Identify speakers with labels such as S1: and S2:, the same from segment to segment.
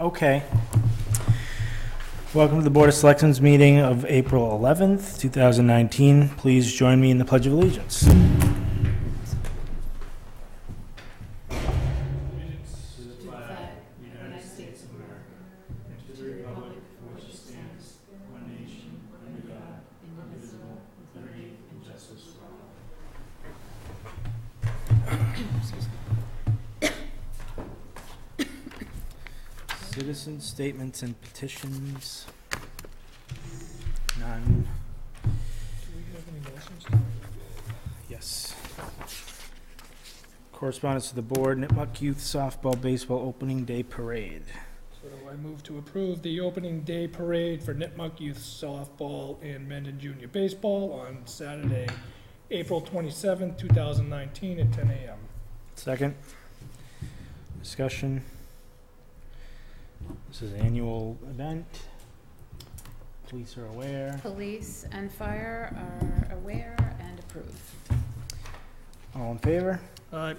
S1: Okay. Welcome to the Board of Selectmen's meeting of April 11th, 2019. Please join me in the Pledge of Allegiance. Citizen statements and petitions. None.
S2: Do we have any motions?
S1: Yes. Correspondence to the board, Nipmuc Youth Softball Baseball Opening Day Parade.
S2: So I move to approve the opening day parade for Nipmuc Youth Softball and Mendon Junior Baseball on Saturday, April 27th, 2019 at 10 a.m.
S1: Second. Discussion. This is an annual event. Police are aware.
S3: Police and fire are aware and approve.
S1: All in favor?
S2: Aye.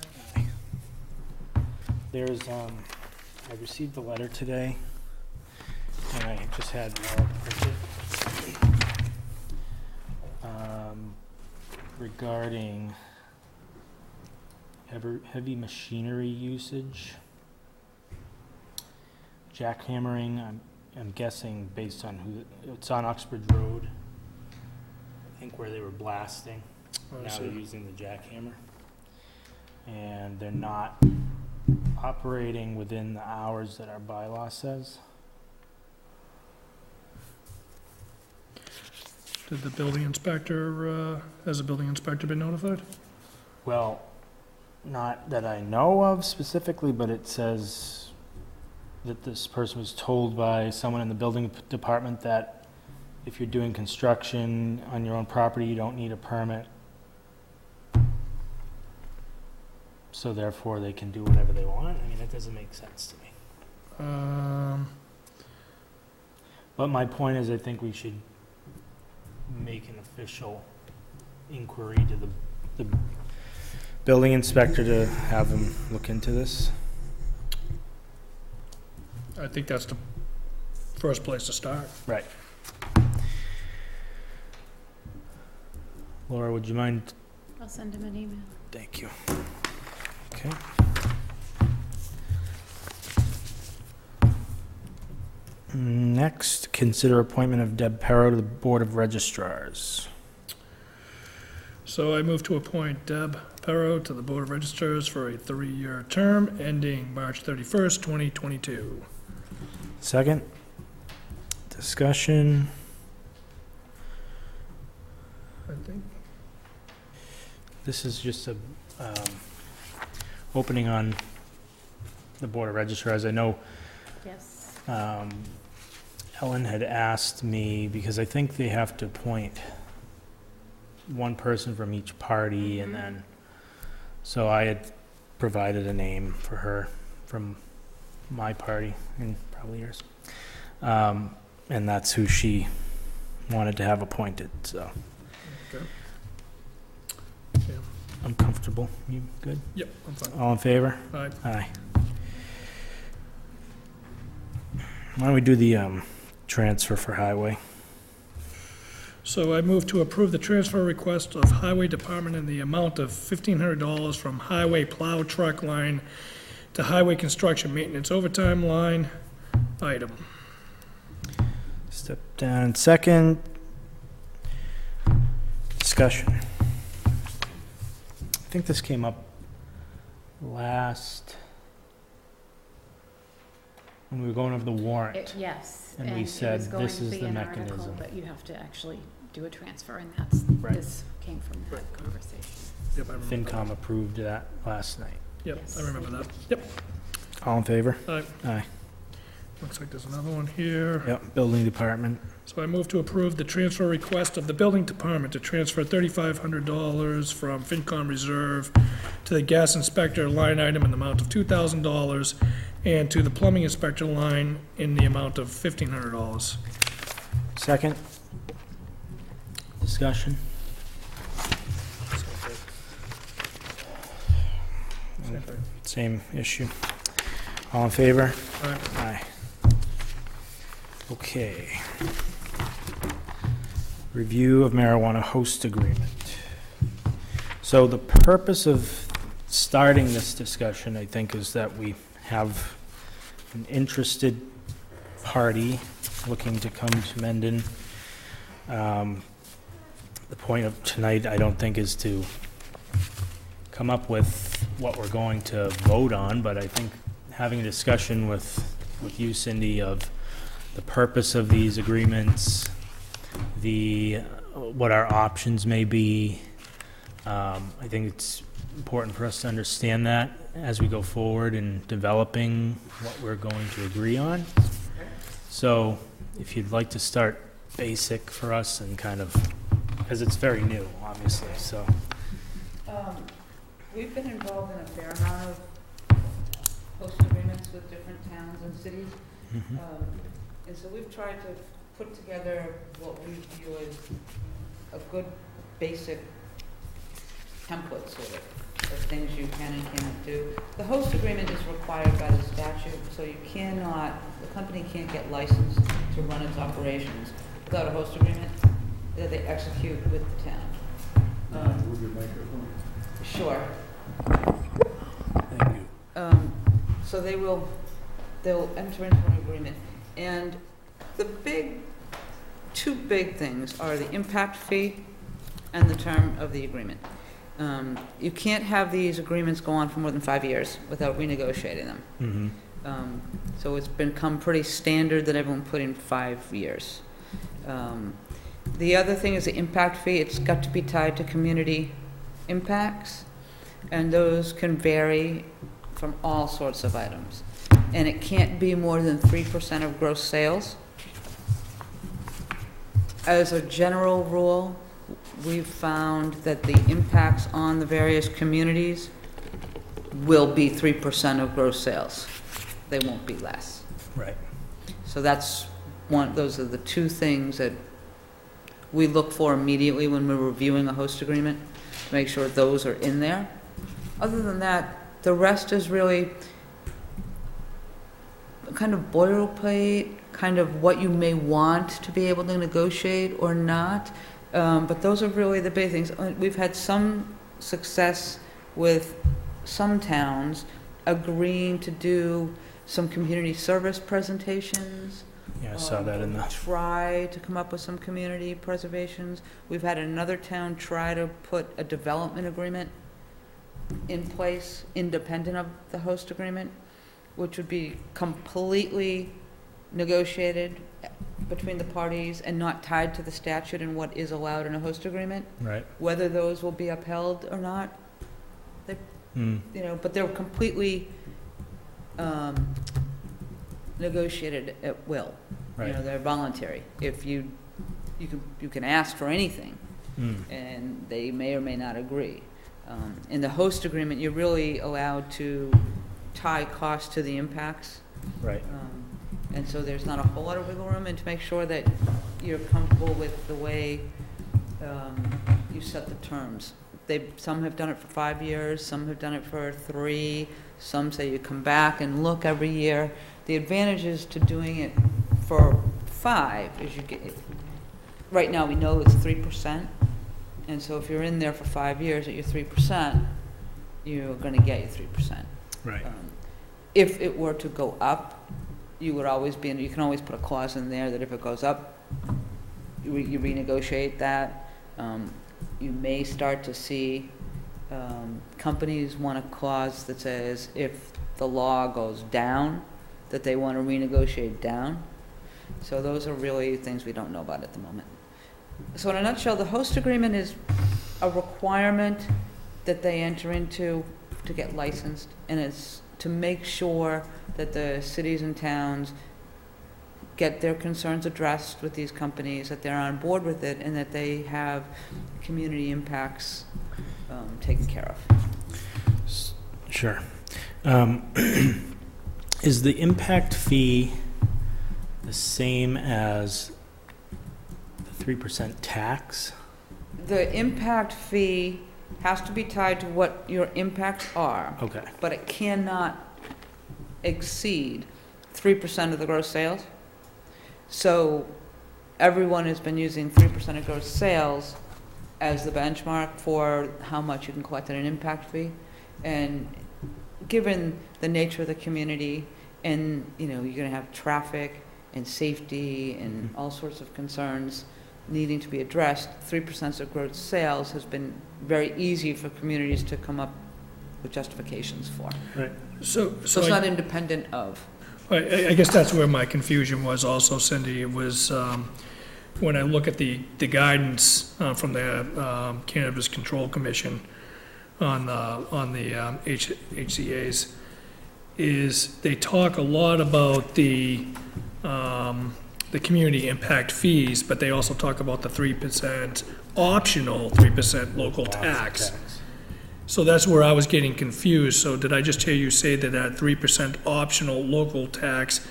S1: There's, I received a letter today, and I just had Laura print it, regarding heavy machinery usage. Jackhammering, I'm guessing based on it's on Uxbridge Road, I think, where they were blasting. Now they're using the jackhammer. And they're not operating within the hours that our bylaw says.
S2: Did the building inspector, has the building inspector been notified?
S1: Well, not that I know of specifically, but it says that this person was told by someone in the building department that if you're doing construction on your own property, you don't need a permit. So therefore, they can do whatever they want. I mean, that doesn't make sense to me. But my point is, I think we should make an official inquiry to the building inspector to have him look into this.
S2: I think that's the first place to start.
S1: Right. Laura, would you mind?
S3: I'll send him an email.
S1: Thank you. Okay. Next, consider appointment of Deb Perro to the Board of Registrars.
S2: So I move to appoint Deb Perro to the Board of Registrars for a 3-year term ending March 31st, 2022.
S1: Second. Discussion.
S2: I think.
S1: This is just a opening on the Board of Registrars. I know
S3: Yes.
S1: Ellen had asked me, because I think they have to appoint one person from each party, and then, so I had provided a name for her from my party, and probably yours. And that's who she wanted to have appointed, so.
S2: Okay. Yeah.
S1: I'm comfortable. You good?
S2: Yep, I'm fine.
S1: All in favor?
S2: Aye.
S1: Aye. Why don't we do the transfer for highway?
S2: So I move to approve the transfer request of Highway Department in the amount of $1,500 from Highway Plow Truck line to Highway Construction Maintenance Overtime line item.
S1: Step down. Second. Discussion. I think this came up last, when we were going over the warrant.
S3: Yes.
S1: And we said this is the mechanism.
S3: But you have to actually do a transfer, and that's,
S1: Right.
S3: this came from that conversation.
S2: Yep, I remember that.
S1: FinCom approved that last night.
S2: Yep,
S3: Yes.
S2: I remember that. Yep.
S1: All in favor?
S2: Aye.
S1: Aye.
S2: Looks like there's another one here.
S1: Yep, building department.
S2: So I move to approve the transfer request of the Building Department to transfer $3,500 from FinCom Reserve to the Gas Inspector line item in the amount of $2,000 and to the Plumbing Inspector line in the amount of $1,500.
S1: Second. Discussion.
S2: Same thing.
S1: Same issue. All in favor?
S2: Aye.
S1: Aye. Okay. Review of marijuana host agreement. So the purpose of starting this discussion, I think, is that we have an interested party looking to come to Mendon. The point of tonight, I don't think, is to come up with what we're going to vote on, but I think having a discussion with you, Cindy, of the purpose of these agreements, what our options may be. I think it's important for us to understand that as we go forward in developing what we're going to agree on. So if you'd like to start basic for us and kind of, because it's very new, obviously, so.
S4: We've been involved in a fair amount of host agreements with different towns and cities.
S1: Mhm.
S4: And so we've tried to put together what we view as a good basic template, sort of things you can and cannot do. The host agreement is required by the statute, so the company can't get licensed to run its operations without a host agreement that they execute with the town.
S5: Move your microphone.
S4: Sure.
S1: Thank you.
S4: So they'll enter into an agreement. And the two big things are the impact fee and the term of the agreement. You can't have these agreements go on for more than 5 years without renegotiating them.
S1: Mm-hmm.
S4: So it's become pretty standard that everyone put in 5 years. The other thing is the impact fee. It's got to be tied to community impacts, and those can vary from all sorts of items. And it can't be more than 3% of gross sales. As a general rule, we've found that the impacts on the various communities will be 3% of gross sales. They won't be less.
S1: Right.
S4: So those are the two things that we look for immediately when we're reviewing a host agreement, to make sure those are in there. Other than that, the rest is really kind of boilerplate, kind of what you may want to be able to negotiate or not. But those are really the big things. We've had some success with some towns agreeing to do some community service presentations.
S1: Yeah, I saw that in the,
S4: Try to come up with some community preservations. We've had another town try to put a development agreement in place, independent of the host agreement, which would be completely negotiated between the parties and not tied to the statute and what is allowed in a host agreement.
S1: right.
S4: Whether those will be upheld or not, but they're completely negotiated at will.
S1: Right.
S4: They're voluntary. If you can ask for anything,
S1: Mm.
S4: and they may or may not agree. In the host agreement, you're really allowed to tie costs to the impacts.
S1: Right.
S4: And so there's not a whole lot of wiggle room, and to make sure that you're comfortable with the way you set the terms. Some have done it for 5 years, some have done it for 3, some say you come back and look every year. The advantages to doing it for 5 is right now we know it's 3%, and so if you're in there for 5 years at your 3%, you're gonna get your 3%.
S1: Right.
S4: If it were to go up, you can always put a clause in there that if it goes up, you renegotiate that. You may start to see companies want a clause that says if the law goes down, that they want to renegotiate down. So those are really things we don't know about at the moment. So in a nutshell, the host agreement is a requirement that they enter into to get licensed, and it's to make sure that the cities and towns get their concerns addressed with these companies, that they're on board with it, and that they have community impacts taken care of.
S1: Sure. Is the impact fee the same as the 3% tax?
S4: The impact fee has to be tied to what your impacts are,
S1: Okay.
S4: but it cannot exceed 3% of the gross sales. So everyone has been using 3% of gross sales as the benchmark for how much you can collect in an impact fee. And given the nature of the community, and, you know, you're gonna have traffic and safety and all sorts of concerns needing to be addressed, 3% of gross sales has been very easy for communities to come up with justifications for.
S2: So
S4: So it's not independent of.
S2: I guess that's where my confusion was also, Cindy. It was, when I look at the guidance from the Cannabis Control Commission on the HCA's, is they talk a lot about the community impact fees, but they also talk about the 3%, optional 3% local tax. So that's where I was getting confused. So did I just hear you say that that 3% optional local tax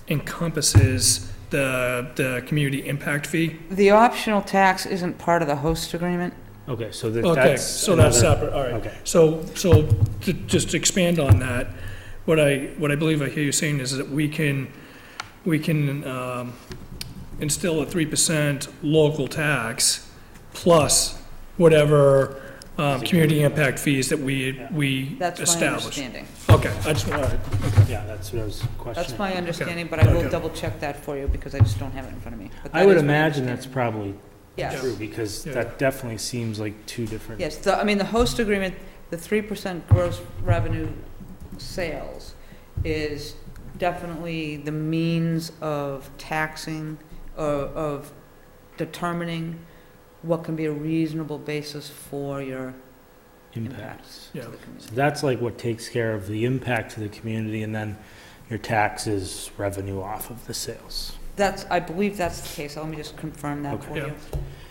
S2: encompasses the community impact fee?
S4: The optional tax isn't part of the host agreement.
S1: Okay, so
S2: Okay,
S1: that's.
S2: so that's
S1: another-
S2: separate, all right.
S1: Okay.
S2: So to just expand on that, what I believe I hear you saying is that we can instill a 3% local tax plus whatever community impact fees that we
S4: That's my
S2: establish.
S4: understanding.
S2: Okay, I just, all right.
S1: Yeah, that's what I was questioning.
S4: That's my understanding, but I will
S2: Okay.
S4: double check that for you because I just don't have it in front of me. But
S1: I
S4: that
S1: would
S4: is my
S1: imagine that's
S4: understanding.
S1: probably
S4: Yes.
S1: true, because
S2: Yeah.
S1: that definitely seems like two different.
S4: Yes, I mean, the host agreement, the 3% gross revenue sales is definitely the means of taxing, of determining what can be a reasonable basis for your
S1: Impacts.
S4: impacts
S2: Yeah.
S4: to the community.
S1: So that's like what takes care of the impact to the community, and then your taxes revenue off of the sales.
S4: I believe that's the case. Let me just confirm that
S1: Okay.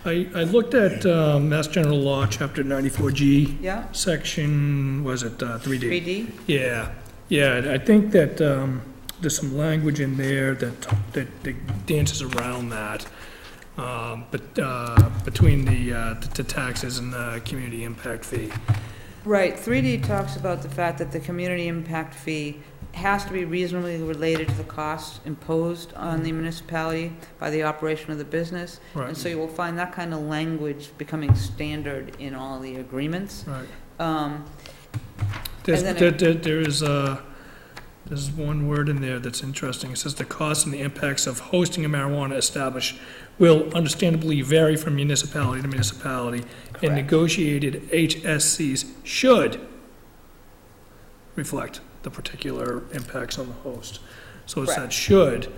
S4: for you.
S2: I looked at Mass General Law, Chapter 94G,
S4: Yeah,
S2: Section, was it 3D?
S4: 3D?
S2: Yeah, I think that there's some language in there that dances around that, but between the taxes and the community impact fee.
S4: Right, 3D talks about the fact that the community impact fee has to be reasonably related to the costs imposed on the municipality by the operation of the business. And so you will find that kind of language becoming standard in all the agreements.
S2: Right.
S4: Um,
S2: There's,
S4: And then
S2: there's one word in there that's interesting. It says the costs and the impacts of hosting a marijuana establishment will understandably vary from municipality to municipality, and
S4: Correct.
S2: negotiated HSCs should reflect the particular impacts on the host. So it's that
S4: Correct.
S2: should,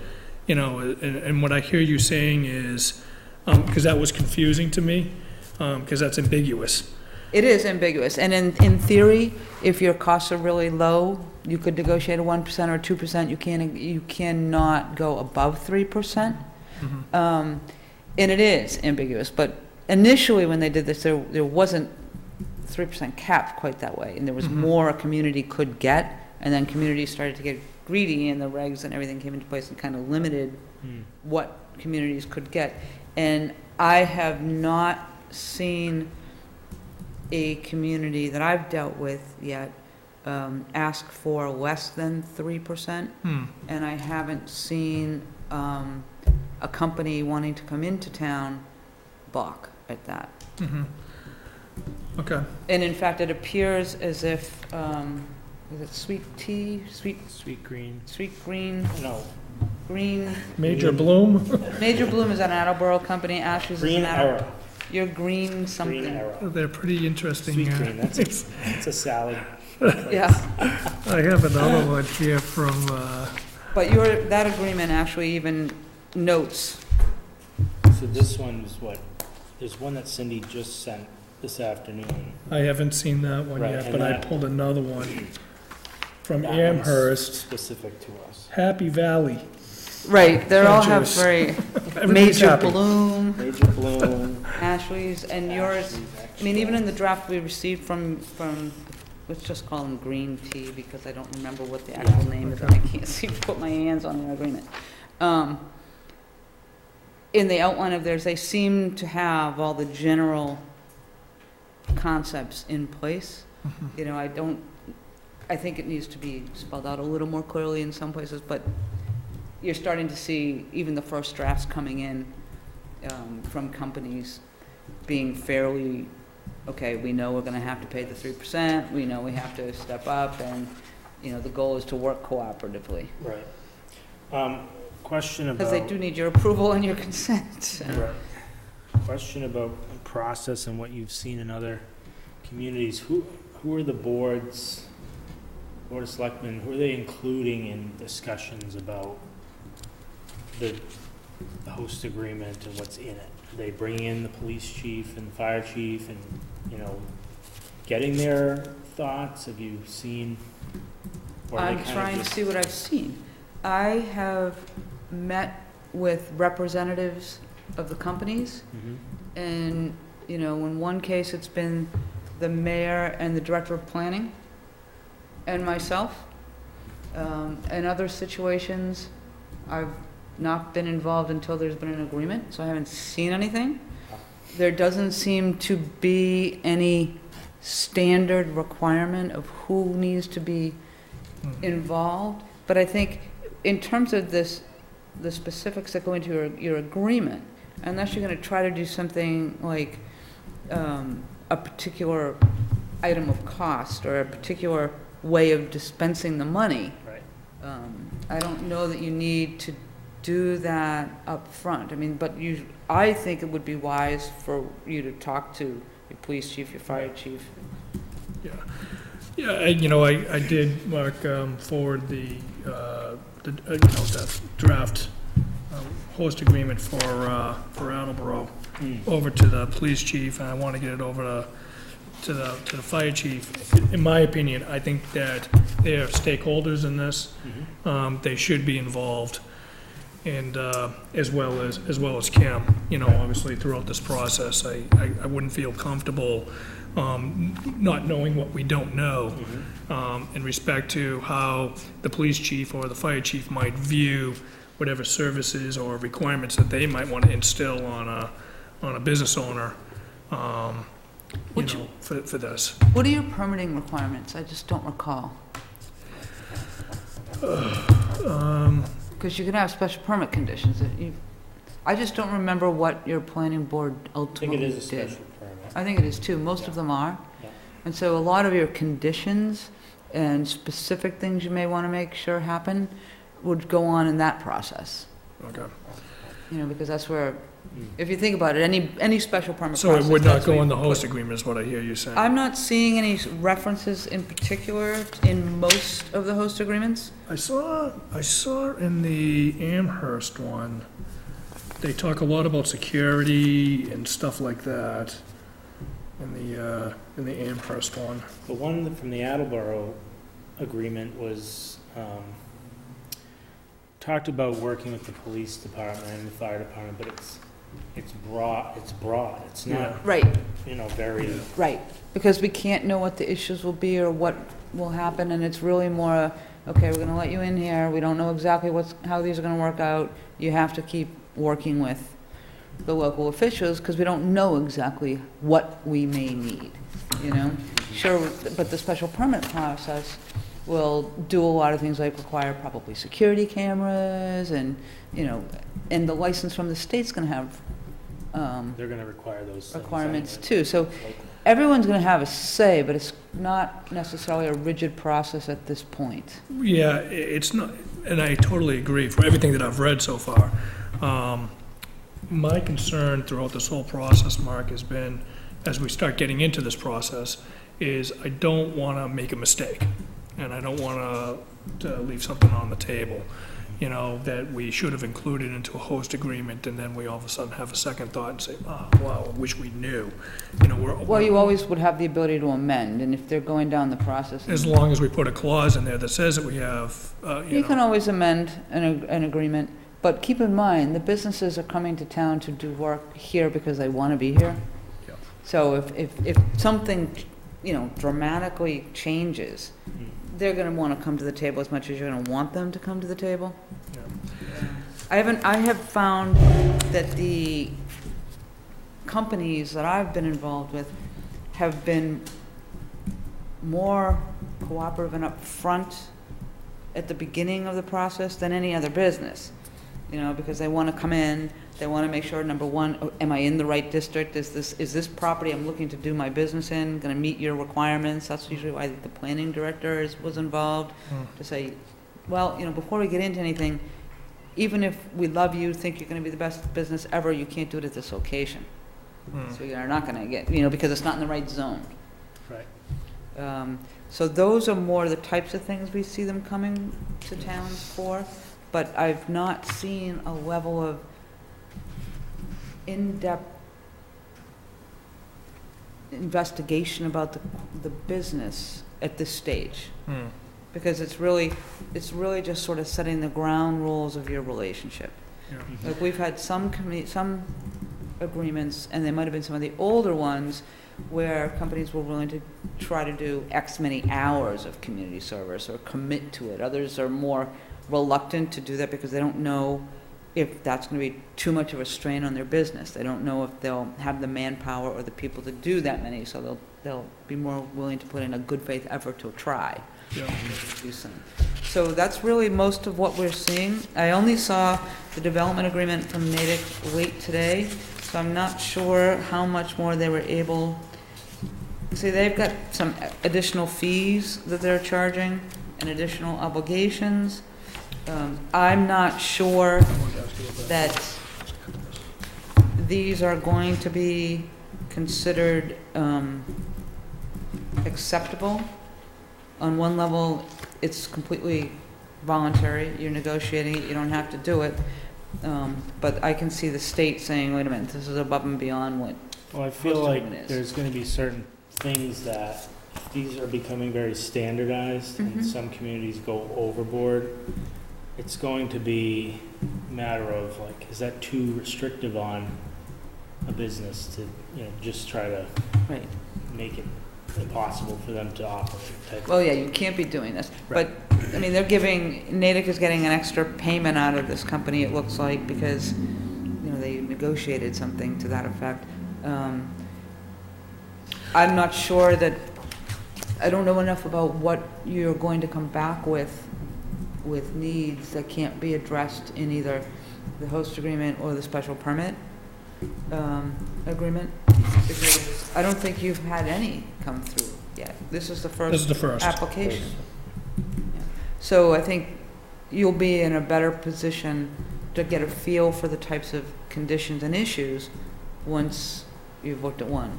S2: you know, and what I hear you saying is, because that was confusing to me, because that's ambiguous.
S4: It is ambiguous, and in theory, if your costs are really low, you could negotiate a 1% or 2%. You cannot go above 3%. And it is ambiguous, but initially when they did this, there wasn't 3% capped quite that way, and there was more a community could get, and then communities started to get greedy, and the regs and everything came into place and kind of limited what communities could get. And I have not seen a community that I've dealt with yet ask for less than 3%, and I haven't seen a company wanting to come into town balk at that.
S2: Okay.
S4: And in fact, it appears as if, is it sweet tea,
S1: Sweet green,
S4: sweet green,
S1: no,
S4: green,
S2: Major Bloom?
S4: Major Bloom is an Attleboro company, Ashes is
S1: green
S4: an Attleboro.
S1: arrow,
S4: You're green something.
S1: green arrow.
S2: They're pretty interesting.
S1: Sweet green, that's a salad.
S4: Yeah,
S2: I have another one here from,
S4: but that agreement actually even notes,
S1: So this one is what, there's one that Cindy just sent this afternoon.
S2: I haven't seen that one
S1: Right,
S2: yet,
S1: and
S2: but I
S1: that-
S2: pulled another one from
S1: That one's
S2: Amherst,
S1: Specific to us.
S2: Happy Valley.
S4: right, they all have
S2: Juice.
S4: very
S2: Everybody's
S4: Major
S2: happy.
S4: Bloom,
S1: Major Bloom.
S4: Ashley's, and yours. I mean, even in the draft we received from, let's just call them green tea, because I don't remember what the actual name is, and I can't seem to put my hands on the agreement. In the outline of theirs, they seem to have all the general concepts in place. You know, I think it needs to be spelled out a little more clearly in some places, but, you're starting to see even the first drafts coming in from companies being fairly, okay, we know we're gonna have to pay the 3%, we know we have to step up, and, you know, the goal is to work cooperatively.
S1: Right. Question about.
S4: Because they do need your approval and your consent.
S1: Right. Question about process and what you've seen in other communities. Who are the boards, Board of Selectmen, who are they including in discussions about the host agreement and what's in it? Are they bringing in the police chief and fire chief and, you know, getting their thoughts? Have you seen? Or are they
S4: I'm
S1: kind of
S4: trying to
S1: just-
S4: see what I've seen. I have met with representatives of the companies,
S1: Mhm.
S4: and, you know, in one case, it's been the mayor and the director of planning and myself. In other situations, I've not been involved until there's been an agreement, so I haven't seen anything. There doesn't seem to be any standard requirement of who needs to be involved, but I think in terms of this, the specifics that go into your agreement, unless you're gonna try to do something like, a particular item of cost or a particular way of dispensing the money,
S1: Right.
S4: I don't know that you need to do that up front. I mean, but I think it would be wise for you to talk to your police chief, your fire chief.
S2: Yeah, I did, Mark, forward the that draft host agreement for Attleboro over to the police chief, and I want to get it over to the fire chief. In my opinion, I think that they are stakeholders in this. They should be involved, and as well as Kim. You know, obviously throughout this process, I wouldn't feel comfortable not knowing what we don't know in respect to how the police chief or the fire chief might view whatever services or requirements that they might want to instill on a business owner, for this.
S4: What are your permitting requirements? I just don't recall. Because you can have special permit conditions that I just don't remember what your planning board
S1: I think
S4: ultimately
S1: it
S4: did.
S1: is a special permit.
S4: I think it is too. Most of them are.
S1: Yeah.
S4: And so a lot of your conditions and specific things you may want to make sure happen would go on in that process.
S2: Okay.
S4: You know, because that's where, if you think about it, any special permit
S2: So it
S4: process,
S2: would not
S4: that's where
S2: go in
S4: you
S2: the
S4: put-
S2: host agreement, is what I hear you saying?
S4: I'm not seeing any references in particular in most of the host agreements.
S2: I saw in the Amherst one, they talk a lot about security and stuff like that in the Amherst one.
S1: The one from the Attleboro agreement was, talked about working with the police department and the fire department, but it's broad, it's
S2: Yeah.
S1: not,
S4: Right,
S1: you know, very,
S4: right. Because we can't know what the issues will be or what will happen, and it's really more, okay, we're gonna let you in here, we don't know exactly how these are gonna work out. You have to keep working with the local officials, because we don't know exactly what we may need, you know? Sure, but the special permit process will do a lot of things like require probably security cameras and, you know, and the license from the state's gonna have,
S1: they're gonna require those things
S4: requirements
S1: anyway.
S4: too. So everyone's gonna have a say, but it's not necessarily a rigid process at this point.
S2: Yeah, it's not, and I totally agree, for everything that I've read so far. My concern throughout this whole process, Mark, has been, as we start getting into this process, is I don't want to make a mistake, and I don't want to leave something on the table, you know, that we should have included into a host agreement, and then we all of a sudden have a second thought and say, oh, wow, I wish we knew. You know,
S4: Well, you always would have the ability to amend, and if they're going down the process.
S2: as long as we put a clause in there that says that we have,
S4: You can always amend an agreement, but keep in mind, the businesses are coming to town to do work here because they want to be here.
S2: Yeah.
S4: So if something, you know, dramatically changes, they're going to want to come to the table as much as you're going to want them to come to the table.
S2: Yeah.
S4: I have found that the companies that I've been involved with have been more cooperative and upfront at the beginning of the process than any other business. You know, because they want to come in, they want to make sure, number one, am I in the right district? Is this property I'm looking to do my business in going to meet your requirements? That's usually why the planning director was involved, to say, well, you know, before we get into anything, even if we love you, think you're going to be the best business ever, you can't do it at this location. So you're not going to get, you know, because it's not in the right zone.
S1: Right.
S4: So those are more the types of things we see them coming to towns for, but I've not seen a level of in-depth investigation about the business at this stage. Because it's really just sort of setting the ground rules of your relationship.
S2: Yeah.
S4: Like, we've had some agreements, and there might have been some of the older ones, where companies were willing to try to do X many hours of community service or commit to it. Others are more reluctant to do that because they don't know if that's going to be too much of a strain on their business. They don't know if they'll have the manpower or the people to do that many, so they'll be more willing to put in a good faith effort to try.
S2: Yeah.
S4: Do some. So that's really most of what we're seeing. I only saw the development agreement from Natick late today, so I'm not sure how much more they were able. See, they've got some additional fees that they're charging and additional obligations. I'm not sure that these are going to be considered acceptable. On one level, it's completely voluntary. You're negotiating it. You don't have to do it. But I can see the state saying, wait a minute, this is above and beyond what.
S1: Well, I feel
S4: Most of
S1: like
S4: it is.
S1: there's going to be certain things that, if these are becoming very standardized and some communities go overboard, it's going to be a matter of, like, is that too restrictive on a business to, you know, just try to
S4: Right.
S1: make it impossible for them to operate type.
S4: Well, yeah, you can't be doing this.
S1: Right.
S4: But, I mean, Natick is getting an extra payment out of this company, it looks like, because, you know, they negotiated something to that effect. I'm not sure that, I don't know enough about what you're going to come back with needs that can't be addressed in either the host agreement or the special permit agreement. Because I don't think you've had any come through yet. This is the first.
S2: This is the first.
S4: Application. Yeah. So I think you'll be in a better position to get a feel for the types of conditions and issues once you've looked at one.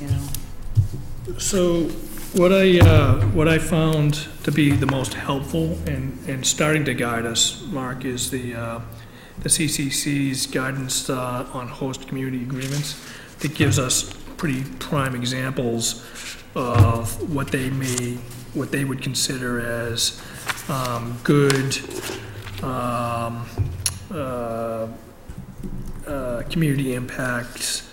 S4: You know?
S2: So what I found to be the most helpful and starting to guide us, Mark, is the CCC's guidance on host community agreements. That gives us pretty prime examples of what they would consider as good community impacts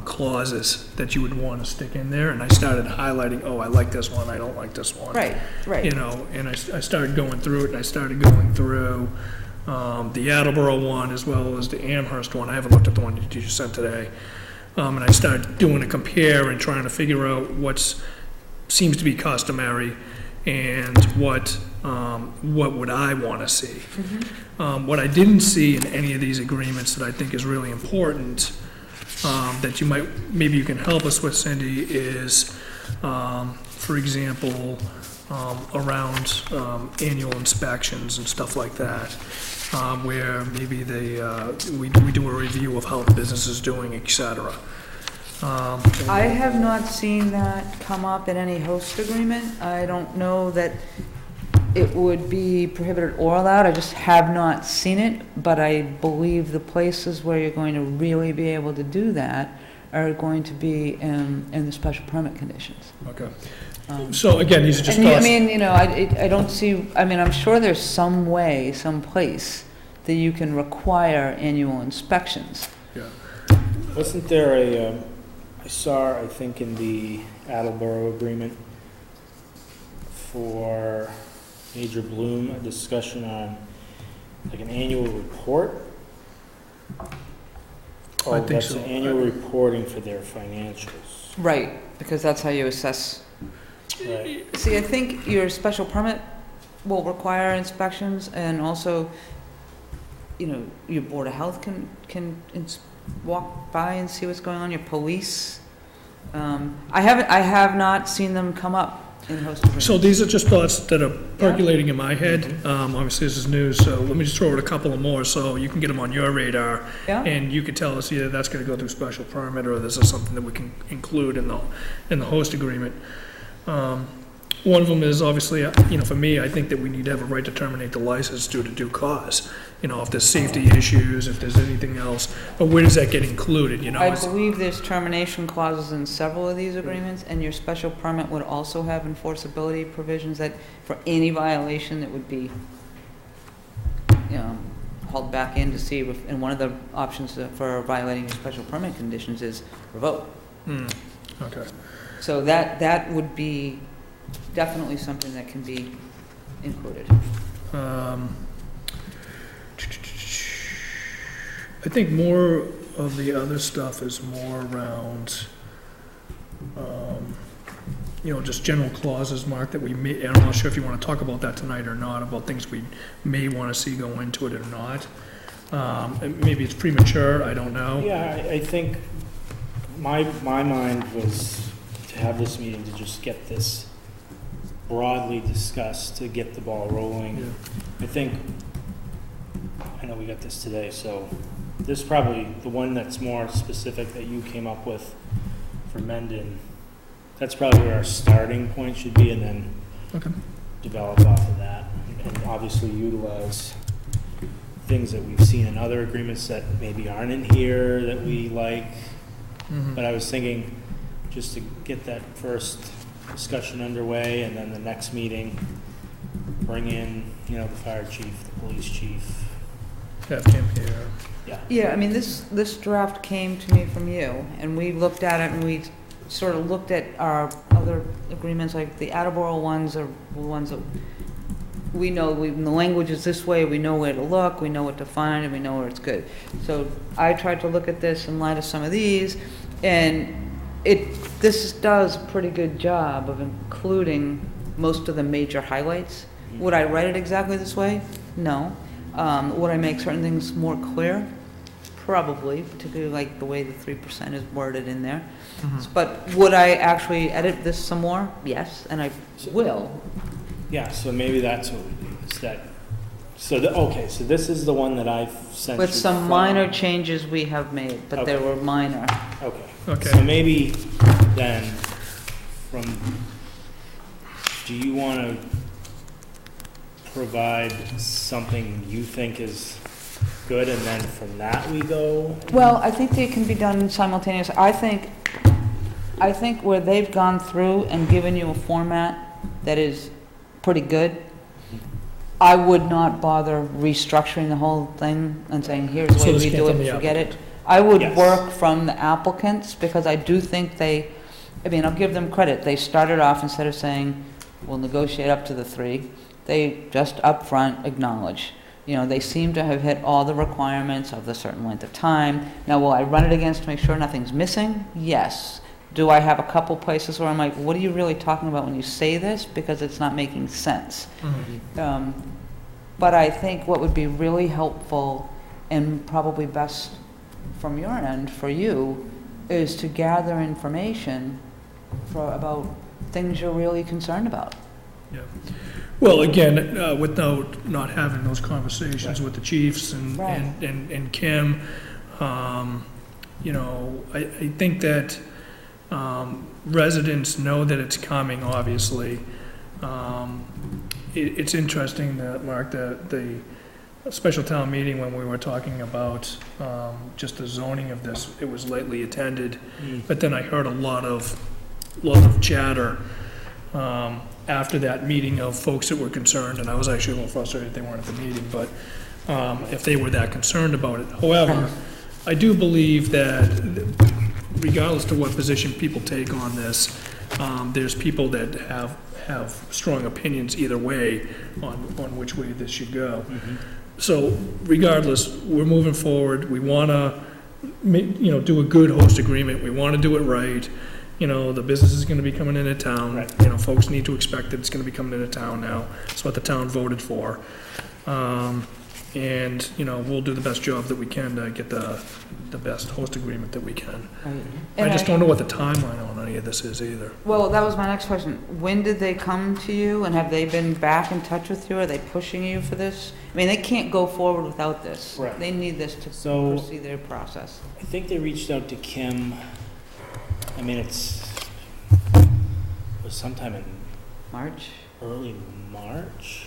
S2: clauses that you would want to stick in there, and I started highlighting, oh, I like this one, I don't like this one.
S4: Right, right.
S2: You know, and I started going through it, and I started going through the Attleboro one as well as the Amherst one. I haven't looked at the one you just sent today. And I started doing a compare and trying to figure out what seems to be customary and what would I want to see. What I didn't see in any of these agreements that I think is really important, that maybe you can help us with, Cindy, is, for example, around annual inspections and stuff like that, where maybe we do a review of how the business is doing, et cetera.
S4: I have not seen that come up in any host agreement. I don't know that it would be prohibited or allowed. I just have not seen it, but I believe the places where you're going to really be able to do that are going to be in the special permit conditions.
S2: Okay. So again, these are just
S4: And
S2: thoughts.
S4: I mean, you know, I don't see, I mean, I'm sure there's some way, some place that you can require annual inspections.
S2: Yeah.
S1: Wasn't there I saw, I think in the Attleboro agreement for Major Bloom, a discussion on like an annual report? Oh,
S2: think
S1: that's
S2: so.
S1: an annual reporting for their financials.
S4: Right, because that's how you assess
S1: Right.
S4: See, I think your special permit will require inspections, and also, your Board of Health can walk by and see what's going on, your police. I have not seen them come up in host agreements.
S2: So these are just thoughts that are percolating in my head. Obviously, this is news, so let me just throw out a couple of more so you can get them on your radar.
S4: Yeah?
S2: And you could tell us either that's gonna go through special permit, or this is something that we can include in the host agreement. One of them is obviously, for me, I think that we need to have a right to terminate the license due to due cause. If there's safety issues, if there's anything else, but where does that get included,
S4: I believe there's termination clauses in several of these agreements, and your special permit would also have enforceability provisions that for any violation that would be, hauled back in to see if, and one of the options for violating your special permit conditions is revoke.
S2: Okay.
S4: So that would be definitely something that can be included.
S2: I think more of the other stuff is more around, just general clauses, Mark, that we may, I'm not sure if you want to talk about that tonight or not, about things we may want to see go into it or not. And maybe it's premature, I don't know.
S1: Yeah, I think my mind was to have this meeting to just get this broadly discussed, to get the ball rolling.
S2: Yeah.
S1: I know we got this today, so this is probably the one that's more specific that you came up with for Mendon. That's probably where our starting point should be, and then
S2: Okay.
S1: develop off of that. And obviously utilize things that we've seen in other agreements that maybe aren't in here that we like. But I was thinking just to get that first discussion underway, and then the next meeting, bring in, the fire chief, the police chief.
S2: Have him here.
S4: Yeah, I mean, this draft came to me from you, and we looked at it, and we sort of looked at our other agreements, like the Attleboro ones are the ones that we know, the language is this way, we know where to look, we know what to find, and we know where it's good. So I tried to look at this in light of some of these, and this does a pretty good job of including most of the major highlights. Would I write it exactly this way? No. Would I make certain things more clear? Probably, particularly like the way the 3% is worded in there. But would I actually edit this some more? Yes, and I will.
S1: Yeah, so maybe that's what we do, is that, so this is the one that I've sent you.
S4: With some
S1: from-
S4: minor changes we have made, but they
S1: Okay.
S4: were minor.
S2: Okay.
S1: So maybe then, do you want to provide something you think is good, and then from that we go?
S4: Well, I think they can be done simultaneously. I think where they've gone through and given you a format that is pretty good, I would not bother restructuring the whole thing and saying, here's the
S2: So
S4: way
S2: this
S4: we
S2: came
S4: do it,
S2: from the
S4: forget it. I would
S1: Yes.
S4: work from the applicants, because I do think I'll give them credit. They started off, instead of saying, we'll negotiate up to the 3, they just upfront acknowledge. They seem to have hit all the requirements of the certain length of time. Now, will I run it against to make sure nothing's missing? Yes. Do I have a couple places where I'm like, what are you really talking about when you say this? Because it's not making sense. But I think what would be really helpful, and probably best from your end for you, is to gather information about things you're really concerned about.
S2: Yeah. Well, again, without not having those conversations with the chiefs and
S4: Right.
S2: and Kim, I think that residents know that it's coming, obviously. It's interesting that, Mark, that the special town meeting, when we were talking about just the zoning of this, it was lightly attended, but then I heard a lot of chatter after that meeting of folks that were concerned, and I was actually a little frustrated they weren't at the meeting, but if they were that concerned about it. However, I do believe that regardless to what position people take on this, there's people that have strong opinions either way on which way this should go. So regardless, we're moving forward. We want to, do a good host agreement. We want to do it right. the business is gonna be coming into town.
S1: Right.
S2: Folks need to expect that it's gonna be coming into town now. It's what the town voted for. And, we'll do the best job that we can to get the best host agreement that we can.
S4: Right.
S2: I
S4: And
S2: just don't know what the timeline on any of this is either.
S4: Well, that was my next question. When did they come to you, and have they been back in touch with you? Are they pushing you for this? I mean, they can't go forward without this.
S1: Right.
S4: They need this to
S1: So-
S4: proceed their process.
S1: I think they reached out to Kim, I mean, it was sometime in
S4: March?
S1: early March.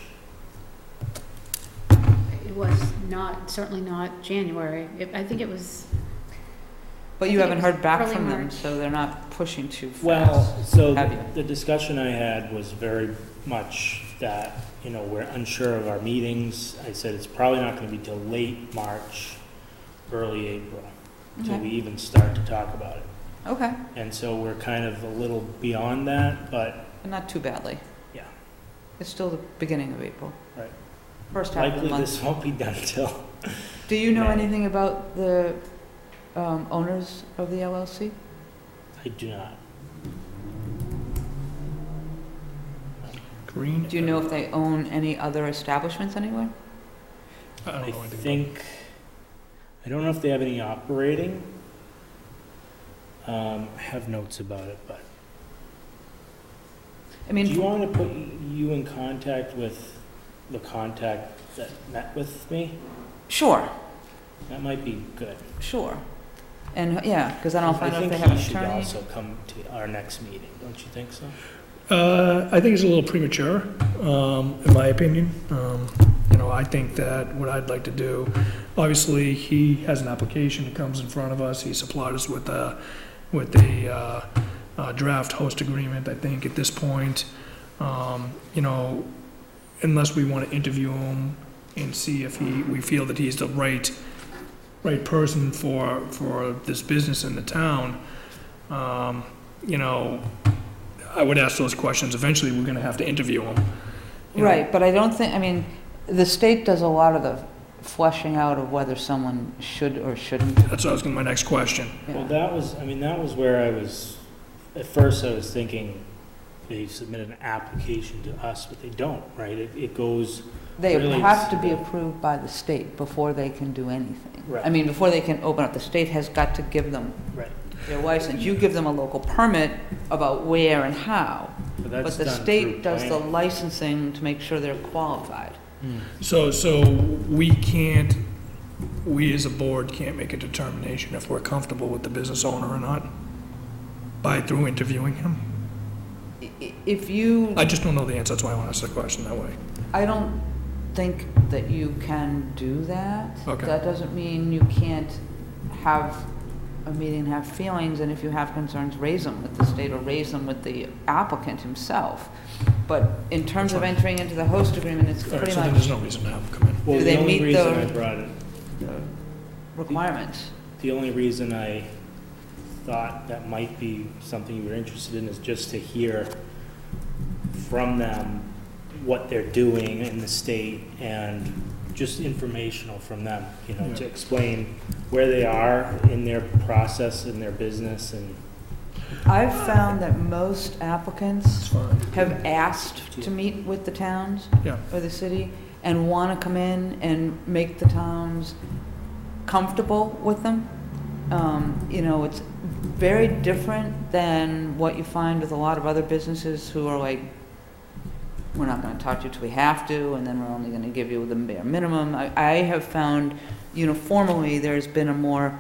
S3: It was not, certainly not January. I think it was,
S4: But
S3: I
S4: you
S3: think
S4: haven't
S3: it was
S4: heard back
S3: early
S4: from them,
S3: March.
S4: so they're not pushing too fast.
S1: Well, so
S4: Have you?
S1: the discussion I had was very much that, we're unsure of our meetings. I said it's probably not gonna be till late March, early April, till
S4: Okay.
S1: we even start to talk about it.
S4: Okay,
S1: And so we're kind of a little beyond that, but
S4: but not too badly.
S1: Yeah.
S4: It's still the beginning of April.
S1: Right.
S4: First half of the
S1: likely
S4: month.
S1: this won't be done till,
S4: Do you know
S1: May.
S4: anything about the owners of the LLC?
S1: I do not.
S2: Green?
S4: Do you know if they own any other establishments anywhere?
S2: I don't
S1: I
S2: know anything about
S1: think, I don't know if they have any operating. I have notes about it, but.
S4: I mean,
S1: Do you want me to put you in contact with the contact that met with me?
S4: sure,
S1: That might be good.
S4: sure. And, yeah, because then I'll find out if they have
S1: I
S4: an
S1: think he should
S4: attorney.
S1: also come to our next meeting, don't you think so?
S2: I think it's a little premature, in my opinion. I think that what I'd like to do, obviously, he has an application that comes in front of us. He supplied us with a draft host agreement. I think at this point, unless we want to interview him and see if we feel that he's the right person for this business in the town, I would ask those questions. Eventually, we're gonna have to interview him.
S4: Right, but I don't think, I mean, the state does a lot of the fleshing out of whether someone should or shouldn't.
S2: That's my next question.
S1: Well,
S4: Yeah.
S1: that was where I was, at first I was thinking they submitted an application to us, but they don't, right? It goes,
S4: They
S1: really
S4: have to be
S1: it's-
S4: approved by the state before they can do anything.
S1: Right.
S4: I mean, before they can open up, the state has got to give them
S1: right,
S4: their license. You give them a local permit about where and how,
S1: but
S4: but
S1: that's
S4: the
S1: done through
S4: state does the
S1: planning.
S4: licensing to make sure they're qualified.
S2: So we as a board can't make a determination if we're comfortable with the business owner or not through interviewing him?
S4: If you,
S2: I just don't know the answer, that's why I want to ask the question that way.
S4: I don't think that you can do that.
S2: Okay.
S4: That doesn't mean you can't have a meeting, have feelings, and if you have concerns, raise them with the state or raise them with the applicant himself. But in terms of
S2: That's fine.
S4: entering into the host agreement, it's
S2: All right,
S4: pretty
S2: so then
S4: much
S2: there's no reason to have him come in.
S1: Well,
S4: Do
S1: the
S4: they
S1: only
S4: meet
S1: reason
S4: the-
S1: I brought it,
S4: requirements.
S1: the only reason I thought that might be something you were interested in is just to hear from them what they're doing in the state and just informational from them, to
S2: Yeah.
S1: explain where they are in their process, in their business, and
S4: I've found that most
S2: It's
S4: applicants
S2: fine.
S4: have asked to meet with the towns
S2: Yeah.
S4: or the city and want to come in and make the towns comfortable with them. It's very different than what you find with a lot of other businesses who are like, we're not going to talk to you till we have to, and then we're only going to give you the bare minimum. I have found uniformly there's been a more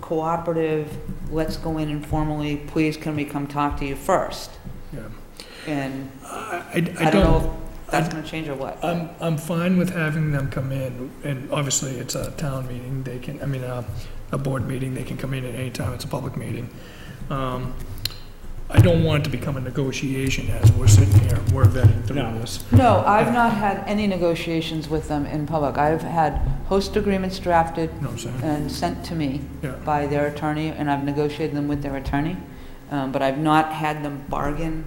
S4: cooperative, let's go in informally, please can we come talk to you first?
S2: Yeah.
S4: And
S2: I
S4: I don't know if that's going to change or what.
S2: I'm fine with having them come in, and obviously it's a town meeting, a board meeting, they can come in at any time, it's a public meeting. I don't want it to become a negotiation as we're sitting here, we're vetting through
S1: No.
S2: this.
S4: No, I've not had any negotiations with them in public. I've had host agreements drafted
S2: You know what I'm saying?
S4: and sent to me
S2: Yeah.
S4: by their attorney, and I've negotiated them with their attorney. But I've not had them bargain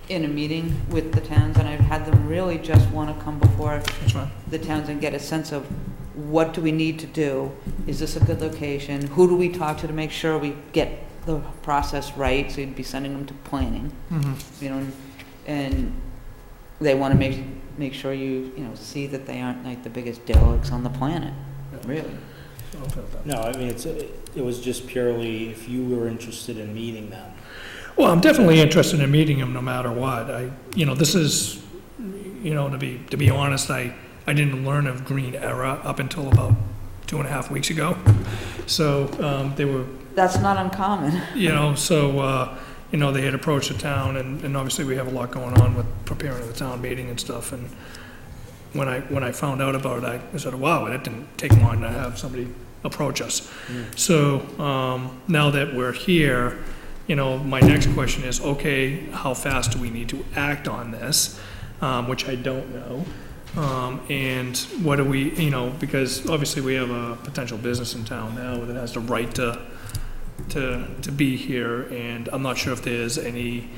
S4: in a meeting with the towns, and I've had them really just want to come before
S2: That's fine.
S4: the towns and get a sense of what do we need to do? Is this a good location? Who do we talk to make sure we get the process right, so you'd be sending them to planning, you know, and they want to make sure you know, see that they aren't like the biggest derelicts on the planet, really.
S1: No, I mean, it was just purely if you were interested in meeting them.
S2: Well, I'm definitely interested in meeting him no matter what. This is, to be honest, I didn't learn of Green Era up until about 2.5 weeks ago. So, they were,
S4: That's not uncommon.
S2: they had approached the town, and obviously we have a lot going on with preparing the town meeting and stuff, and when I found out about it, I said, wow, it didn't take long to have somebody approach us. So, now that we're here, my next question is, okay, how fast do we need to act on this? Which I don't know. And what do we, because obviously we have a potential business in town now that has the right to be here, and I'm not sure if there's any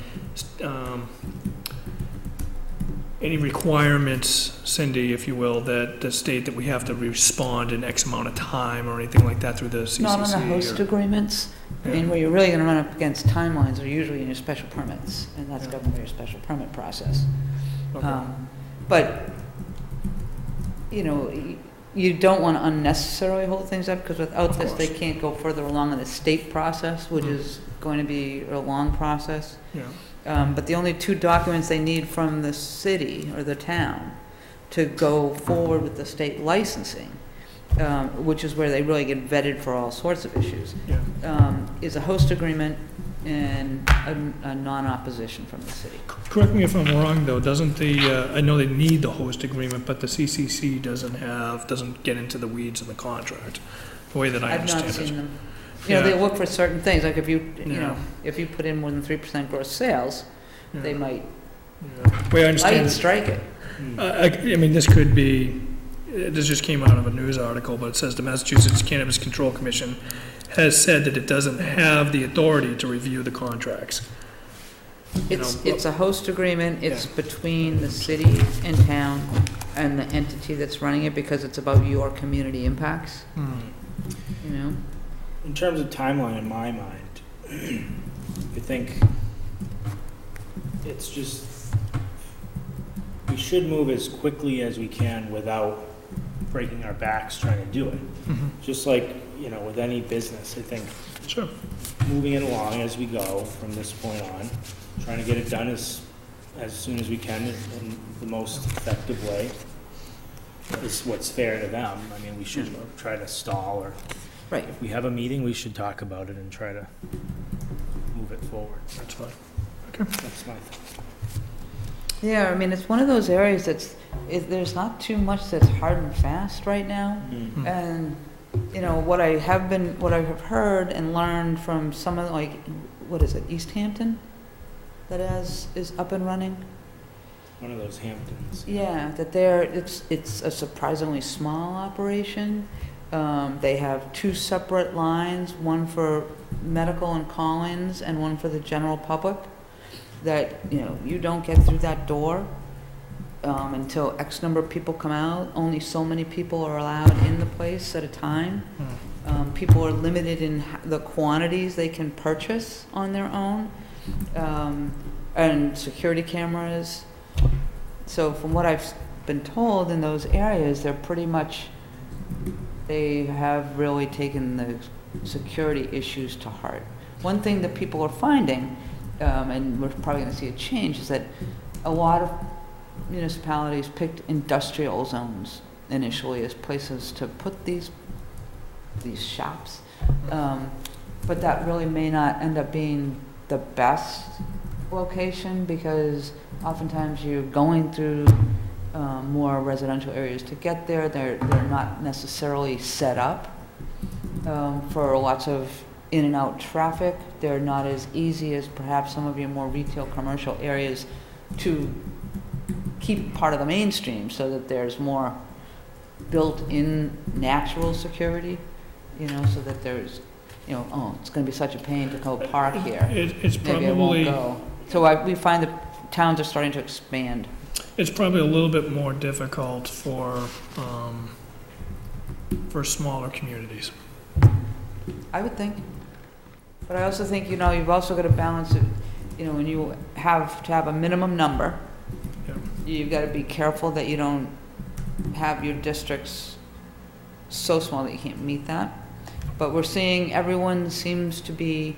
S2: requirements, Cindy, if you will, that state that we have to respond in X amount of time or anything like that through the CCC?
S4: Not on the host agreements. I mean, where you're really going to run up against timelines are usually in your special permits, and that's governed by your special permit process.
S2: Okay.
S4: But, you don't want to unnecessarily hold things up, because without
S2: Of
S4: this, they
S2: course.
S4: can't go further along in the state process, which
S2: Mm.
S4: is going to be a long process.
S2: Yeah.
S4: But the only 2 documents they need from the city or the town to go forward with the state licensing, which is where they really get vetted for all sorts of issues,
S2: Yeah.
S4: is a host agreement and a non-opposition from the city.
S2: Correct me if I'm wrong, though, doesn't I know they need the host agreement, but the CCC doesn't get into the weeds of the contract, the way that I
S4: I've
S2: understand
S4: not
S2: it.
S4: seen them.
S2: Yeah.
S4: They look for certain things, like if you
S2: Yeah.
S4: if you put in more than 3% gross sales,
S2: Yeah.
S4: they might
S2: Yeah. Way I understand
S4: light
S2: it,
S4: strike it.
S2: I mean, this could be, this just came out of a news article, but it says the Massachusetts Cannabis Control Commission has said that it doesn't have the authority to review the contracts.
S4: It's a host agreement, it's between the city and town and the entity that's running it, because it's about your community impacts,
S1: In terms of timeline, in my mind, I think it's just, we should move as quickly as we can without breaking our backs trying to do it. Just like, with any business, I think
S2: Sure.
S1: moving it along as we go from this point on, trying to get it done as soon as we can in the most effective way is what's fair to them. I mean, we shouldn't try to stall, or
S4: Right.
S1: if we have a meeting, we should talk about it and try to move it forward.
S2: That's fine.
S1: That's my thought.
S4: Yeah, I mean, it's one of those areas there's not too much that's hard and fast right now.
S2: Hmm.
S4: And, what I have heard and learned from some of, like, what is it, East Hampton? That is up and running?
S1: One of those Hamptons.
S4: Yeah, that it's a surprisingly small operation. They have 2 separate lines, one for medical and call-ins and one for the general public, that, you don't get through that door until X number of people come out. Only so many people are allowed in the place at a time. People are limited in the quantities they can purchase on their own, and security cameras. So from what I've been told, in those areas, they have really taken the security issues to heart. One thing that people are finding, and we're probably going to see a change, is that a lot of municipalities picked industrial zones initially as places to put these shops, but that really may not end up being the best location, because oftentimes you're going through more residential areas to get there. They're not necessarily set up for lots of in and out traffic. They're not as easy as perhaps some of your more retail commercial areas to keep part of the mainstream, so that there's more built-in natural security, so that there's, it's going to be such a pain to go park here.
S2: It's
S4: Maybe I won't
S2: probably,
S4: go. So we find that towns are starting to expand.
S2: it's probably a little bit more difficult for smaller communities.
S4: I would think. But I also think, you know, you've also got to balance it, you know, when you have to have a minimum number,
S2: Yeah.
S4: you've got to be careful that you don't have your districts so small that you can't meet that. But we're seeing everyone seems to be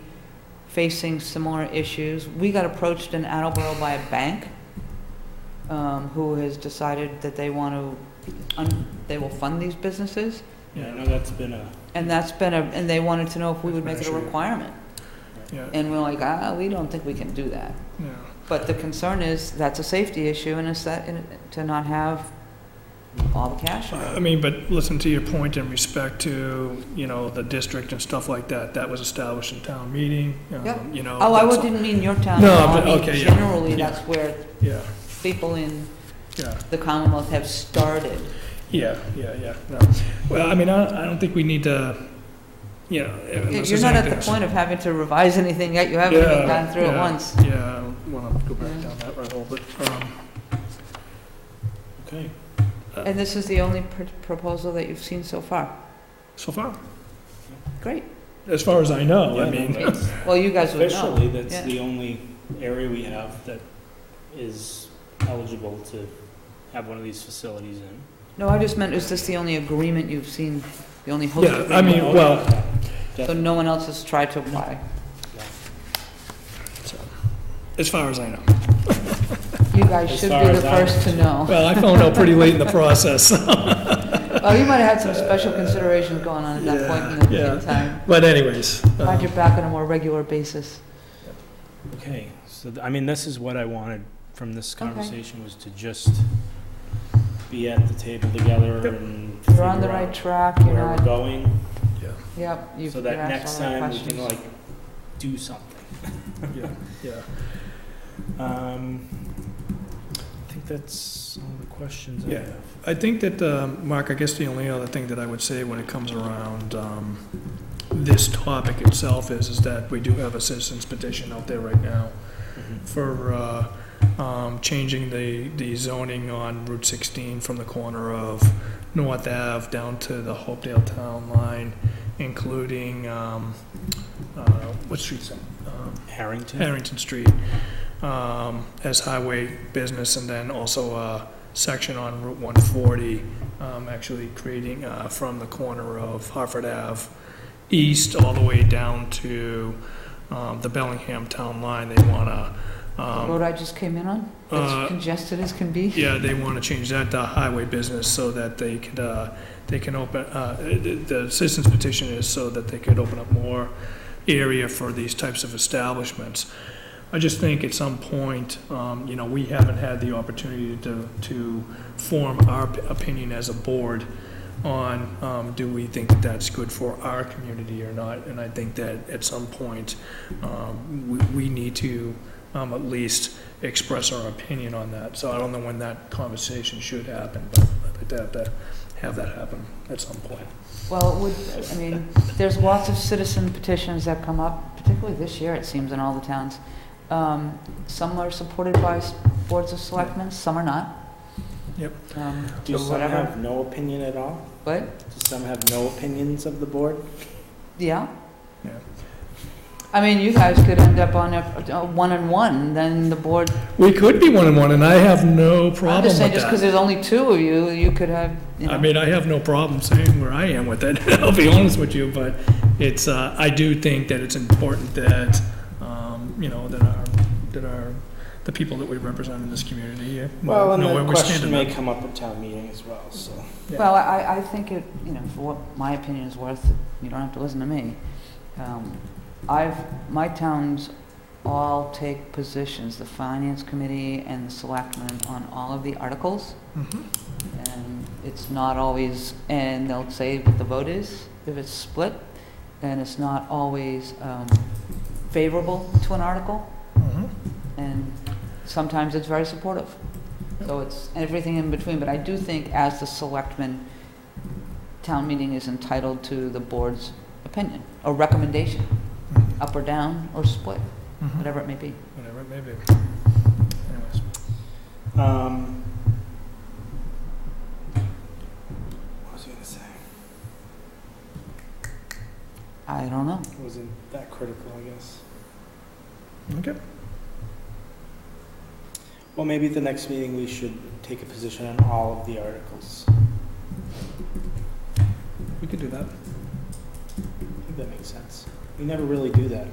S4: facing similar issues. We got approached in Attleboro by a bank who has decided that they want to, they will fund these businesses.
S1: Yeah, I know that's been a,
S4: And and they wanted to know if we would make it a requirement.
S2: Yeah,
S4: And we're like, we don't think we can do that.
S2: yeah.
S4: But the concern is, that's a safety issue, and it's that, to not have all the cash.
S2: I mean, but listen to your point in respect to, you know, the district and stuff like that, that was established in town meeting,
S4: Yep.
S2: you know.
S4: Oh, I
S2: that's-
S4: didn't mean your town.
S2: No,
S4: I
S2: but-
S4: mean,
S2: okay, yeah.
S4: generally,
S2: Yeah.
S4: that's where
S2: Yeah,
S4: people in
S2: yeah,
S4: the Commonwealth have started.
S2: yeah, no. Well, I mean, I don't think we need to, you know, unless
S4: You're
S2: there's
S4: not at
S2: anything
S4: the
S2: else.
S4: point of having to revise anything yet, you haven't even gone through it
S2: Yeah,
S4: once.
S2: Yeah, I don't wanna go back
S4: Yeah.
S2: down that rabbit hole, but,
S1: okay.
S4: And this is the only proposal that you've seen so far?
S2: so far,
S4: Great.
S2: as far as I know,
S1: Yeah,
S2: I mean.
S1: no, that's-
S4: Well, you guys would know.
S1: Officially, that's
S4: Yeah.
S1: the only area we have that is eligible to have one of these facilities in.
S4: No, I just meant, is this the only agreement you've seen, the only host
S2: Yeah,
S4: agreement?
S2: I mean, well,
S4: So no one else has tried to apply?
S2: so, as far as I know.
S4: You guys
S1: As
S4: should
S1: far
S4: be the
S1: as I-
S4: first to know.
S2: Well, I found out pretty late in the process,
S4: Oh, you might have had some special considerations going on at that point in
S2: Yeah,
S4: the time.
S2: but anyways.
S4: Find your back on a more regular basis.
S1: Okay, so, I mean, this is what I wanted from this
S4: Okay.
S1: conversation, was to just be at the table together
S2: Yep.
S1: and
S4: You're on the
S1: figure
S4: right
S1: out
S4: track, you're
S1: where we're
S4: not,
S1: going,
S4: yep, you've
S1: so
S4: you've
S1: that
S4: asked
S1: next
S4: all the
S1: time we can
S4: questions.
S1: like do something.
S2: Yeah.
S1: I think that's all the questions I
S2: Yeah.
S1: have.
S2: I think that, Mark, I guess the only other thing that I would say when it comes around this topic itself is that we do have a citizens petition out there right now for changing the zoning on Route 16 from the corner of North Ave down to the Hopedale Town line, including, what street's that?
S1: Harrington?
S2: Harrington Street, as highway business, and then also a section on Route 140, actually creating, from the corner of Hartford Ave east all the way down to, the Bellingham Town line. They wanna,
S4: The road I just came in on, as congested as can be.
S2: yeah, they wanna change that to highway business so that they can open, the citizens petition is so that they could open up more area for these types of establishments. I just think at some point, you know, we haven't had the opportunity to form our opinion as a board on, do we think that that's good for our community or not? And I think that at some point, we need to at least express our opinion on that. So I don't know when that conversation should happen, but I'd like to have that happen at some point.
S4: Well, it would, I mean, there's lots of citizen petitions that come up, particularly this year, it seems, in all the towns. Some are supported by boards of selectmen, some are not.
S2: Yep.
S1: Do
S4: So
S1: some
S4: whatever.
S1: have no opinion at all?
S4: But,
S1: Do some have no opinions of the board?
S4: yeah.
S2: Yeah.
S4: I mean, you guys could end up on a 1-on-1, then the board,
S2: We could be 1-on-1, and I have no
S4: I'm
S2: problem
S4: just
S2: with
S4: saying, just because
S2: that.
S4: there's only two of you, you could have, you
S2: I
S4: know.
S2: mean, I have no problem saying where I am with it, I'll be honest with you, but it's, I do think that it's important that, you know, the people that we represent in this community
S1: Well, and
S2: know where
S1: the
S2: we stand
S1: question
S2: in
S1: may
S2: that.
S1: come up at town meeting as well, so.
S2: Yeah.
S4: Well, I think it, you know, for what my opinion is worth, you don't have to listen to me. My towns all take positions, the finance committee and the selectmen, on all of the articles.
S2: Mhm.
S4: And it's not always, and they'll say what the vote is, if it's split, and it's not always favorable to an article,
S2: Mhm.
S4: and sometimes it's very supportive. So it's everything in between, but I do think as the selectmen, town meeting is entitled to the board's opinion, or recommendation,
S2: Mhm.
S4: up or down, or split,
S2: Mhm.
S4: whatever it may be.
S2: Whatever it may be. Anyways.
S1: What was I gonna say?
S4: I don't know.
S1: It wasn't that critical, I guess.
S2: Okay.
S1: Well, maybe at the next meeting, we should take a position on all of the articles.
S2: We could do that.
S1: I think that makes sense. We never really do that.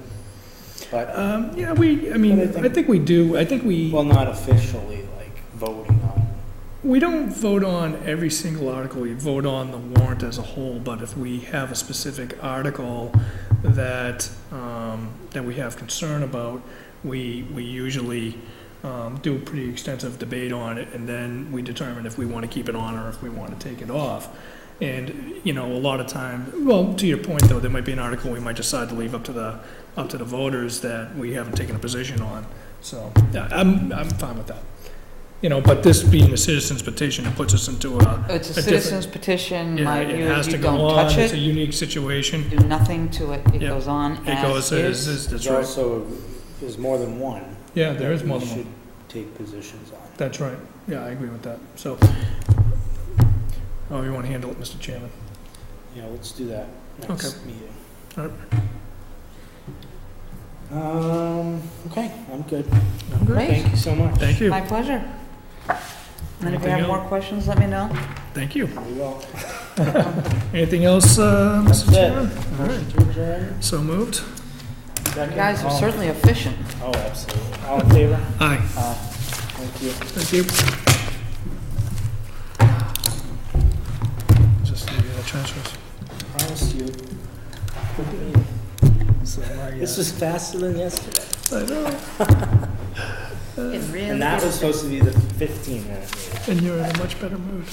S1: But,
S2: Yeah, I mean,
S1: But I
S2: I think we do. I think
S1: well, not officially, like, voting on it.
S2: we don't vote on every single article. We vote on the warrant as a whole, but if we have a specific article that, that we have concern about, we usually do a pretty extensive debate on it, and then we determine if we want to keep it on or if we want to take it off. And, you know, a lot of time, well, to your point, though, there might be an article we might decide to leave up to the voters that we haven't taken a position on. So, yeah, I'm fine with that. You know, but this being a citizen's petition, it puts us into a,
S4: It's a
S2: different-
S4: citizen's petition,
S2: yeah,
S4: my
S2: it
S4: view
S2: has
S4: is
S2: to
S4: you
S2: go
S4: don't
S2: on.
S4: touch
S2: It's a
S4: it,
S2: unique situation.
S4: do nothing to it, it
S2: Yeah.
S4: goes on
S2: It goes
S4: as
S2: as,
S4: is.
S2: that's
S1: There's
S2: right.
S1: also, there's more than one.
S2: Yeah, there is
S1: that
S2: more
S1: we
S2: than one.
S1: should take positions on.
S2: That's right. Yeah, I agree with that. So, how you want to handle it, Mr. Chairman?
S1: Yeah, let's do that
S2: Okay.
S1: next meeting.
S2: All
S1: Okay, I'm good.
S2: I'm good.
S4: Great.
S1: Thank you so much.
S2: Thank you.
S4: My pleasure. And if you
S2: Anything
S4: have more
S2: else?
S4: questions, let me know.
S2: Thank you.
S1: We will.
S2: Anything else, Mr.
S1: That's it.
S2: Chairman? All right.
S1: Motion to adjourn.
S2: So moved.
S4: You
S1: Second.
S4: guys are
S1: All-
S4: certainly efficient.
S1: Oh, absolutely. All in favor?
S2: Aye.
S1: Thank you.
S2: Thank you. Just the transfers.
S1: Promise you. This was faster than yesterday.
S2: I know.
S3: It really
S1: And that was
S3: is.
S1: supposed to be the 15-minute meeting.
S2: And you're in a much better mood.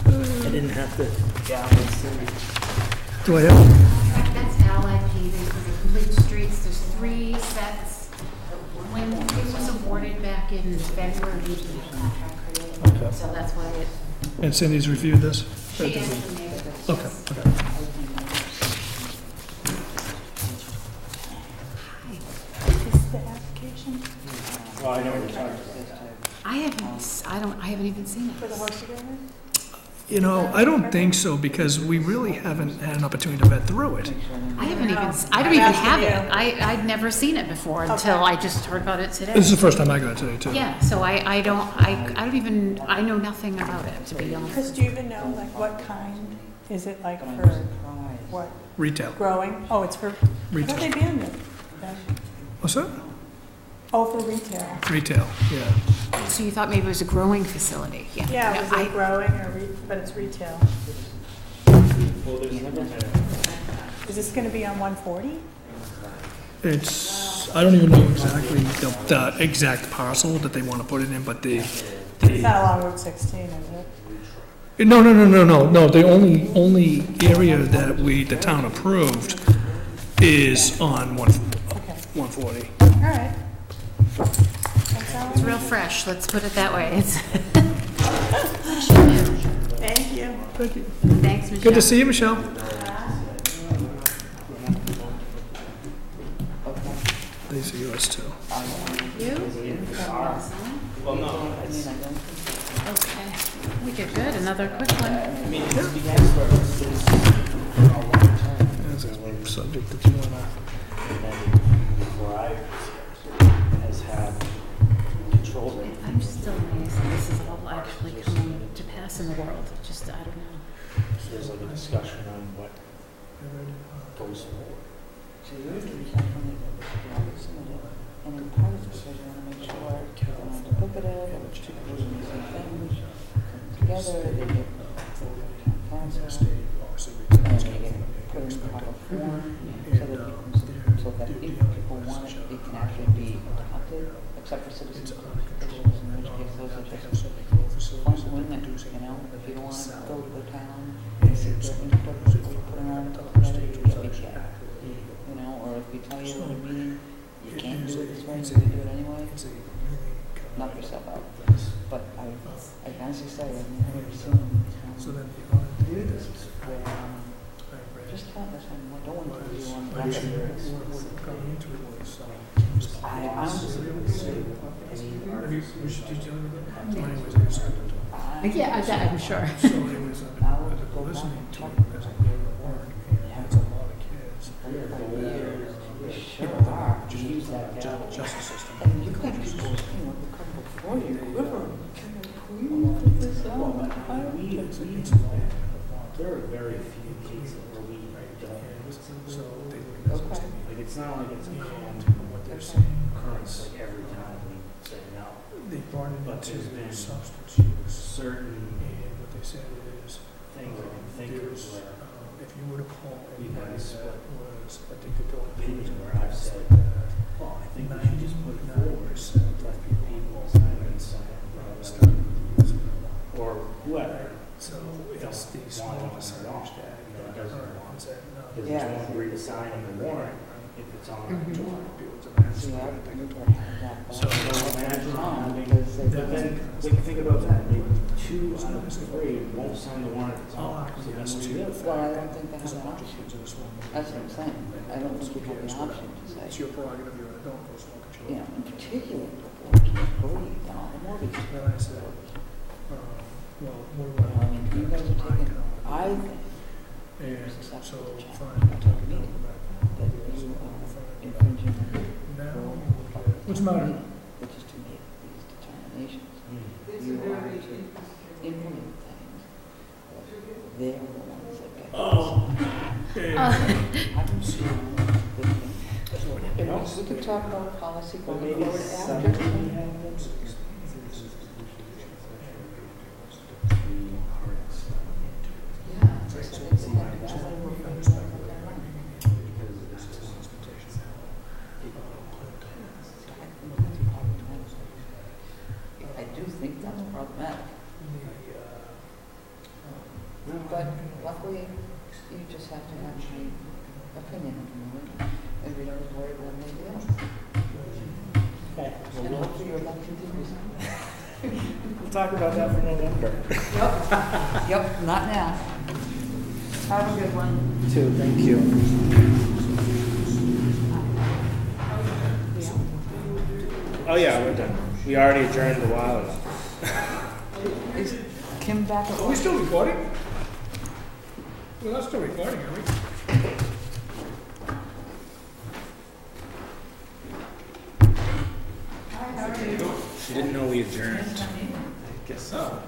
S1: I didn't have to gavel Cindy.
S2: Do I have?
S5: That's Allied paving for the complete streets. There's 3 sets. When it was awarded back in February, we did a contract created.
S2: Okay.
S5: So that's why it,
S2: And Cindy's reviewed this?
S5: she actually made it.
S2: Okay, okay.
S1: Well, I know we're talking about
S5: I haven't even seen it.
S2: You know, I don't think so, because we really haven't had an opportunity to vet through it.
S5: I don't even have it. I'd never seen it before until I just heard about it today.
S2: This is the first time I got it today, too.
S5: Yeah, so I don't even, I know nothing about it, to be honest.
S6: Chris, do you even know, like, what kind? Is it like for, what,
S2: Retail.
S6: growing? Oh, it's for, I
S2: Retail.
S6: thought they banned it.
S2: What's that?
S6: Oh, for retail.
S2: Retail, yeah.
S5: So you thought maybe it was a growing facility? Yeah.
S6: Yeah,
S5: No,
S6: was
S5: I-
S6: it growing or, but it's retail.
S1: Well, there's never been.
S6: Is this gonna be on 140?
S2: It's, I don't even know exactly the exact parcel that they want to put it in, but
S6: It's not along Route 16, is it?
S2: No, the only area that the town approved is on
S6: Okay,
S2: 140.
S6: all right. That sounds-
S5: It's real fresh, let's put it that way. It's
S6: Thank you.
S2: Thank you.
S5: Thanks, Michelle.
S2: Good to see you, Michelle. These are yours, too.
S5: You?
S1: Well, no, it's,
S5: Okay. We did good, another quick one.
S1: I mean, it's because for a long time.
S2: That's a subject that you want to...
S1: And then before I was here, has had control of it.
S5: I'm just still amazed that this is all actually coming to pass in the world. It just, I don't know.
S1: So there's like a discussion on what goes forward.
S4: And in part of the decision, I want to make sure they're not duplicative, and people using the same things, come together, they get council, and they get put in proper form, so that if people want it, it can actually be adopted, except for citizens petitions, in which case those are just fun wing it, you know? If you don't want to go to the town, you sit there and put an article together, you get it, you know? Or if we tell you in a meeting, you can't do it this way, you can do it anyway, knock yourself out. But I honestly say, I've never seen, just tell us, I don't want to do on the record. I honestly,
S5: Yeah, I'm sure.
S2: So anyways, I've been listening to it as I go to work, and it's a lot of kids.
S4: Sure are.
S2: Just justice system.
S4: And you got people, who come before you, quiver. Can you put this on?
S1: There are very few cases where we don't.
S2: So they look at this
S4: Okay.
S1: Like, it's not like it's a common
S2: what they're saying.
S1: occurrence, like every time we say no.
S2: They brought it
S1: But there's been
S2: into substance use,
S1: certain
S2: and what they said is,
S1: things I can think of
S2: there's,
S1: where
S2: if you were to call
S1: We've had
S2: anybody
S1: a split
S2: that was addicted to
S1: opinion
S2: opioids,
S1: where I've said, well, I think we should just put it forward,
S2: 99%
S1: let
S2: of
S1: people
S2: people
S1: decide
S2: started using marijuana.
S1: or whoever.
S2: So it's the small percentage that
S1: doesn't
S2: are
S1: want
S2: ones that no.
S1: Because
S4: Yeah.
S1: there's one agree to sign on the warrant if it's on our
S5: Mhm.
S1: warrant.
S4: See, I think we'll have that.
S1: So imagine having,
S4: Because they-
S1: but then, like, think about that, maybe 2 out of 3 won't sign the warrant if it's
S2: All
S1: on.
S2: acquiesce
S1: So then
S2: to
S1: what do you do?
S4: Well, I don't think they have
S2: There's a
S4: that
S2: bunch of
S4: option.
S2: kids in this one.
S4: That's what I'm saying. I don't think you have the option to
S2: It's
S4: say,
S2: your prerogative, you're an adult, go smoke a
S4: you
S2: joint.
S4: know, in particular, the board can't breathe on the mortgage.
S2: Then I said, well, what do I want to
S4: You
S2: do?
S4: guys are
S2: My
S4: taking,
S2: town.
S4: I think
S2: And so,
S4: Acceptable
S2: fine,
S4: check.
S2: I'll talk to them about
S4: that you are infringing on
S2: now.
S4: the
S2: What's the matter?
S4: which is to make these determinations.
S1: Hmm.
S4: You are to implement things, but they're the ones that get.
S2: Oh.
S5: Uh,
S4: I'm sure. You know, we could talk about policy
S1: But
S4: going
S1: maybe
S4: forward
S1: some
S4: after. Yeah. I do think that's problematic, but luckily, you just have to have an opinion at the moment, and we don't worry about anything else.
S1: Okay,
S4: And hopefully your luck continues.
S1: we'll talk about that for November.
S4: Yep, not now. Have a good one.
S1: Too, thank you. Oh yeah, we're done. We already adjourned a while ago.
S4: Is Kim back at
S2: Are we
S4: work?
S2: still recording? We're not still recording, are we?
S1: She didn't know we adjourned. I guess so.